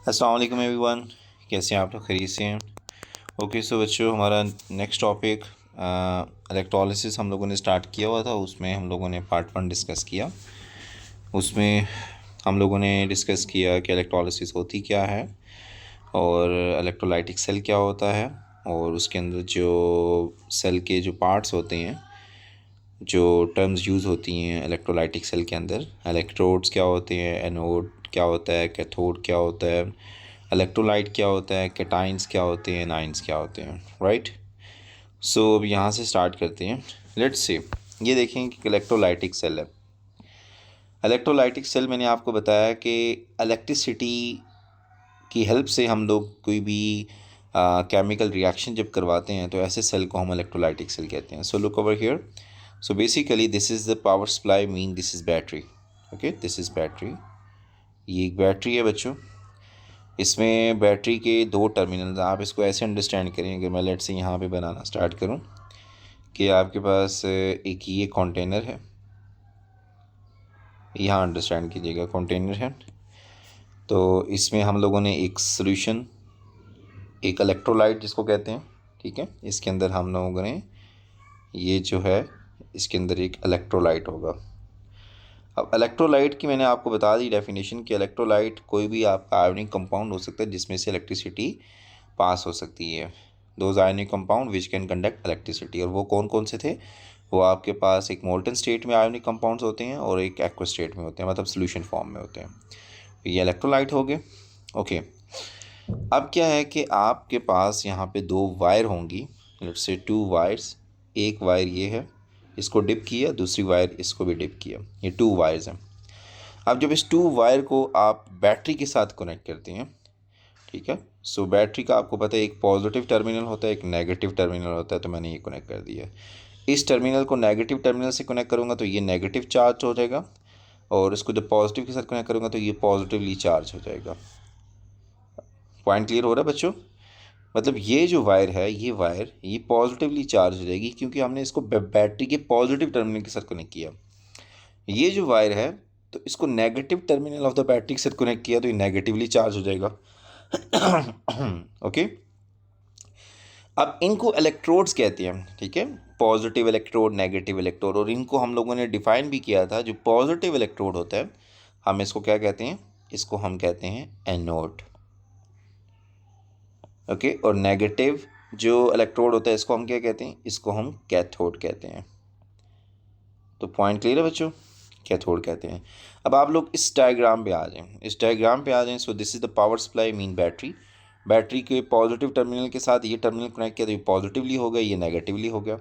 अस्सलाम वालेकुम एवरीवन। कैसे हैं आप लोग? खैरियत से हैं? ओके, सो बच्चों, हमारा नेक्स्ट टॉपिक इलेक्ट्रोलिसिस हम लोगों ने स्टार्ट किया हुआ था। उसमें हम लोगों ने पार्ट 1 डिस्कस किया। उसमें हम लोगों ने डिस्कस किया कि इलेक्ट्रोलिसिस होती क्या है और इलेक्ट्रोलाइटिक सेल क्या होता है, और उसके अंदर जो सेल के जो पार्ट्स होते हैं, जो टर्म्स यूज़ होती हैं इलेक्ट्रोलाइटिक सेल के अंदर। इलेक्ट्रोड्स क्या होते हैं, एनोड क्या होता है, कैथोड क्या होता है, इलेक्ट्रोलाइट क्या होता है, कैटाइंस क्या होते हैं, एनाइंस क्या होते हैं, राइट। सो अब यहाँ से स्टार्ट करते हैं। लेट्स से ये देखें कि इलेक्ट्रोलाइटिक सेल है। इलेक्ट्रोलाइटिक सेल मैंने आपको बताया कि इलेक्ट्रिसिटी की हेल्प से हम लोग कोई भी केमिकल रिएक्शन जब करवाते हैं तो ऐसे सेल को हम इलेक्ट्रोलाइटिक सेल कहते हैं। So look over here. So basically this is the power supply, mean this is battery. Okay, this is battery. ये एक बैटरी है बच्चों। इसमें बैटरी के दो टर्मिनल, आप इसको ऐसे अंडरस्टैंड करें। अगर मैं लेट से यहाँ पे बनाना स्टार्ट करूँ कि आपके पास एक ये कंटेनर है, यहाँ अंडरस्टैंड कीजिएगा, कंटेनर है। तो इसमें हम लोगों ने एक सोल्यूशन, एक इलेक्ट्रोलाइट जिसको कहते हैं, ठीक है, इसके अंदर हम लोगों ने ये जो है, इसके अंदर एक इलेक्ट्रोलाइट होगा। अब इलेक्ट्रोलाइट की मैंने आपको बता दी डेफिनेशन कि इलेक्ट्रोलाइट कोई भी आपका आयोनिक कंपाउंड हो सकता है जिसमें से इलेक्ट्रिसिटी पास हो सकती है। Those ionic compound which can conduct electricity. और वो कौन कौन से थे? वो आपके पास एक मोल्टन स्टेट में आयोनिक कंपाउंड्स होते हैं और एक एक्वा स्टेट में होते हैं, मतलब सोल्यूशन फॉर्म में होते हैं। ये इलेक्ट्रोलाइट हो गए। ओके, अब क्या है कि आपके पास यहाँ पे दो वायर होंगी, लेट्स से 2 वायर्स। एक वायर ये है, इसको डिप किया, दूसरी वायर इसको भी डिप किया, ये 2 वायर्स हैं। अब जब इस 2 वायर को आप बैटरी के साथ कनेक्ट करते हैं, ठीक है, सो बैटरी का आपको पता है एक पॉजिटिव टर्मिनल होता है, एक नेगेटिव टर्मिनल होता है। तो मैंने ये कनेक्ट कर दिया। इस टर्मिनल को नेगेटिव टर्मिनल से कनेक्ट करूँगा तो ये नेगेटिव चार्ज हो जाएगा, और इसको जब पॉजिटिव के साथ कनेक्ट करूँगा तो ये पॉजिटिवली चार्ज हो जाएगा। पॉइंट क्लियर हो रहा है बच्चों? मतलब ये जो वायर है, ये वायर ये पॉजिटिवली चार्ज हो जाएगी क्योंकि हमने इसको बैटरी के पॉजिटिव टर्मिनल के साथ कनेक्ट किया। ये जो वायर है, तो इसको negative terminal of the battery के साथ कनेक्ट किया तो ये नेगेटिवली चार्ज हो जाएगा। ओके, अब इनको इलेक्ट्रोड्स कहते हैं, ठीक है, पॉजिटिव इलेक्ट्रोड, नेगेटिव इलेक्ट्रोड। और इनको हम लोगों ने डिफाइन भी किया था। जो पॉजिटिव इलेक्ट्रोड होता है, हम इसको क्या कहते हैं? इसको हम कहते हैं एनोड। ओके, और नेगेटिव जो इलेक्ट्रोड होता है इसको हम क्या कहते हैं? इसको हम कैथोड कहते हैं। तो पॉइंट क्लियर है बच्चों? कैथोड कहते हैं। अब आप लोग इस डायग्राम पे आ जाएं, इस डायग्राम पे आ जाएं। So this is the power supply, mean battery. Battery के पॉजिटिव टर्मिनल के साथ ये टर्मिनल कनेक्ट किया तो ये पॉजिटिवली हो गया, ये नेगेटिवली हो गया।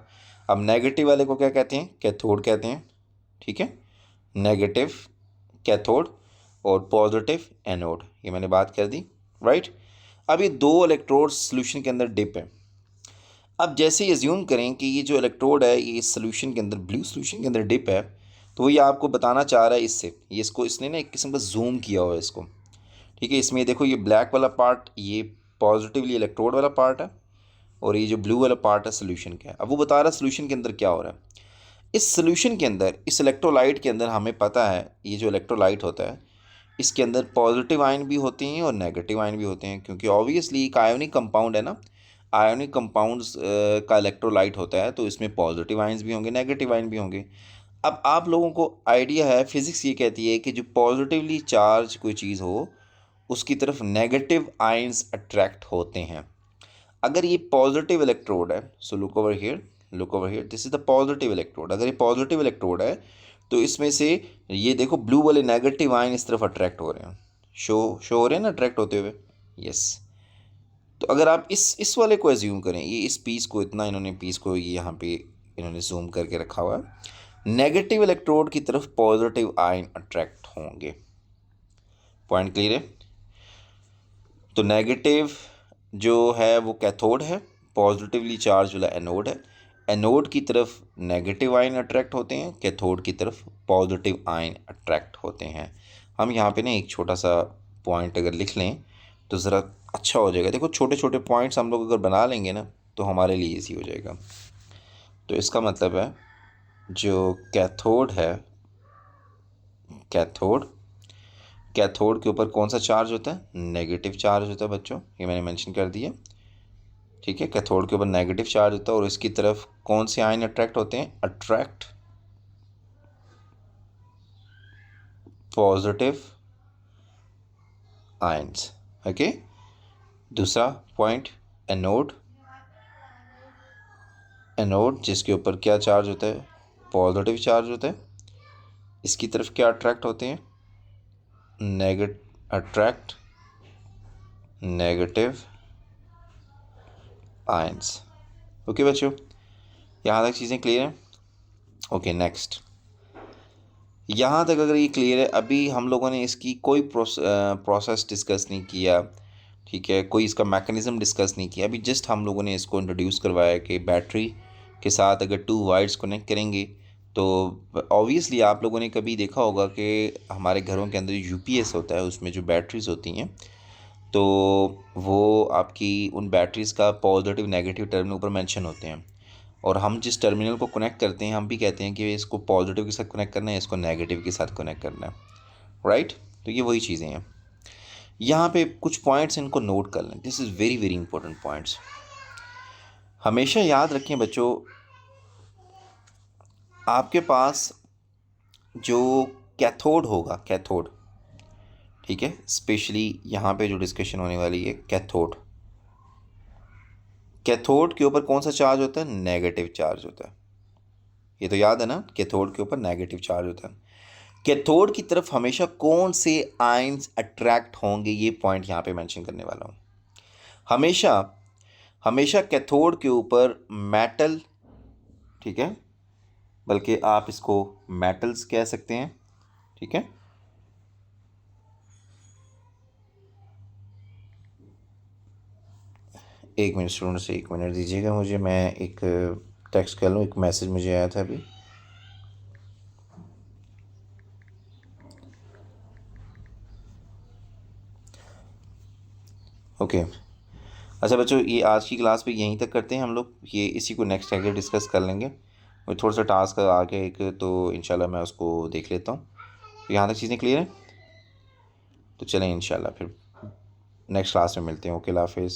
अब नेगेटिव वाले को क्या कहते हैं? कैथोड कहते हैं, ठीक है। नेगेटिव कैथोड और पॉजिटिव एनोड, ये मैंने बात कर दी, राइट। अब ये दो इलेक्ट्रोड्स सोल्यूशन के अंदर डिप है। अब जैसे ही एज्यूम करें कि ये जो इलेक्ट्रोड है ये सोल्यूशन के अंदर, ब्लू सोल्यूशन के अंदर डिप है, तो ये आपको बताना चाह रहा है इससे, ये इसको इसने ना एक किस्म का जूम किया हुआ है इसको, ठीक है। इसमें देखो ये ब्लैक वाला पार्ट ये पॉजिटिवली इलेक्ट्रोड वाला पार्ट है, और ये जो ब्लू वाला पार्ट है सोल्यूशन का है। अब वो बता रहा है सोल्यूशन के अंदर क्या हो रहा है। इस सोल्यूशन के अंदर, इस इलेक्ट्रोलाइट के अंदर हमें पता है ये जो इलेक्ट्रोलाइट होता है इसके अंदर पॉजिटिव आयन भी होते हैं और नेगेटिव आयन भी होते हैं, क्योंकि ऑब्वियसली एक आयोनिक कंपाउंड है ना। आयोनिक कंपाउंड्स का इलेक्ट्रोलाइट होता है तो इसमें पॉजिटिव आयन्स भी होंगे, नेगेटिव आयन भी होंगे। अब आप लोगों को आइडिया है, फिज़िक्स ये कहती है कि जो पॉजिटिवली चार्ज कोई चीज़ हो उसकी तरफ नेगेटिव आयन्स अट्रैक्ट होते हैं। अगर ये पॉजिटिव इलेक्ट्रोड है, so look over here, look over here, this is the positive electrode. अगर ये पॉजिटिव इलेक्ट्रोड है तो इसमें से ये देखो ब्लू वाले नेगेटिव आयन इस तरफ अट्रैक्ट हो रहे हैं, शो हो रहे हैं ना अट्रैक्ट होते हुए, यस। तो अगर आप इस वाले को एज्यूम करें, ये इस पीस को, इतना इन्होंने पीस को ये यहाँ पे इन्होंने जूम करके रखा हुआ है, नेगेटिव इलेक्ट्रोड की तरफ पॉजिटिव आयन अट्रैक्ट होंगे। पॉइंट क्लियर है? तो नेगेटिव जो है वो कैथोड है, पॉजिटिवली चार्ज वाला एनोड है। एनोड की तरफ नेगेटिव आयन अट्रैक्ट होते हैं, कैथोड की तरफ पॉजिटिव आयन अट्रैक्ट होते हैं। हम यहाँ पे ना एक छोटा सा पॉइंट अगर लिख लें तो ज़रा अच्छा हो जाएगा। देखो छोटे छोटे पॉइंट्स हम लोग अगर बना लेंगे ना तो हमारे लिए ईजी हो जाएगा। तो इसका मतलब है जो कैथोड है, कैथोड, कैथोड के ऊपर कौन सा चार्ज होता है? नेगेटिव चार्ज होता है बच्चों, ये मैंने मेंशन कर दिया। ठीक है, कैथोड के ऊपर नेगेटिव चार्ज होता है और इसकी तरफ कौन से आयन अट्रैक्ट होते हैं? Attract positive ions. ओके, दूसरा पॉइंट, एनोड। एनोड जिसके ऊपर क्या चार्ज होता है? पॉजिटिव चार्ज होता है। इसकी तरफ क्या अट्रैक्ट होते हैं? Attract negative ions. ओके बच्चों, यहाँ तक चीज़ें क्लियर हैं? Okay, next. यहाँ तक अगर ये क्लियर है, अभी हम लोगों ने इसकी कोई प्रोसेस डिस्कस नहीं किया, ठीक है, कोई इसका मैकेनिज़्म डिस्कस नहीं किया। अभी जस्ट हम लोगों ने इसको इंट्रोड्यूस करवाया कि बैटरी के साथ अगर 2 वायर्स कनेक्ट करेंगे तो ऑब्वियसली आप लोगों ने कभी देखा होगा कि हमारे घरों के अंदर यूपीएस होता है, उसमें जो बैटरीज़ होती हैं, तो वो आपकी उन बैटरीज़ का पॉजिटिव नेगेटिव टर्मिनल ऊपर मेंशन होते हैं, और हम जिस टर्मिनल को कनेक्ट करते हैं हम भी कहते हैं कि इसको पॉजिटिव के साथ कनेक्ट करना है, इसको नेगेटिव के साथ कनेक्ट करना है, राइट। तो ये वही चीज़ें हैं। यहाँ पे कुछ पॉइंट्स इनको नोट कर लें, this is very very important points. हमेशा याद रखें बच्चों, आपके पास जो कैथोड होगा, कैथोड, ठीक है, स्पेशली यहाँ पे जो डिस्कशन होने वाली है कैथोड, कैथोड के ऊपर कौन सा चार्ज होता है? नेगेटिव चार्ज होता है। ये तो याद है ना, कैथोड के ऊपर नेगेटिव चार्ज होता है। कैथोड की तरफ हमेशा कौन से आयन्स अट्रैक्ट होंगे, ये पॉइंट यहाँ पे मेंशन करने वाला हूँ। हमेशा हमेशा कैथोड के ऊपर मेटल, ठीक है, बल्कि आप इसको मेटल्स कह सकते हैं, ठीक है, एक मिनट स्टूडेंट से 1 मिनट दीजिएगा मुझे, मैं एक टेक्स्ट कर लूँ, एक मैसेज मुझे आया था अभी। ओके अच्छा बच्चों, ये आज की क्लास पे यहीं तक करते हैं हम लोग, ये इसी को नेक्स्ट आगे डिस्कस कर लेंगे। और थोड़ा सा टास्क आगे एक, तो इंशाल्लाह मैं उसको देख लेता हूँ। तो यहाँ तक चीज़ें क्लियर हैं? तो चलें इंशाल्लाह फिर नेक्स्ट क्लास में मिलते हैं। ओके, अल्लाह हाफिज़।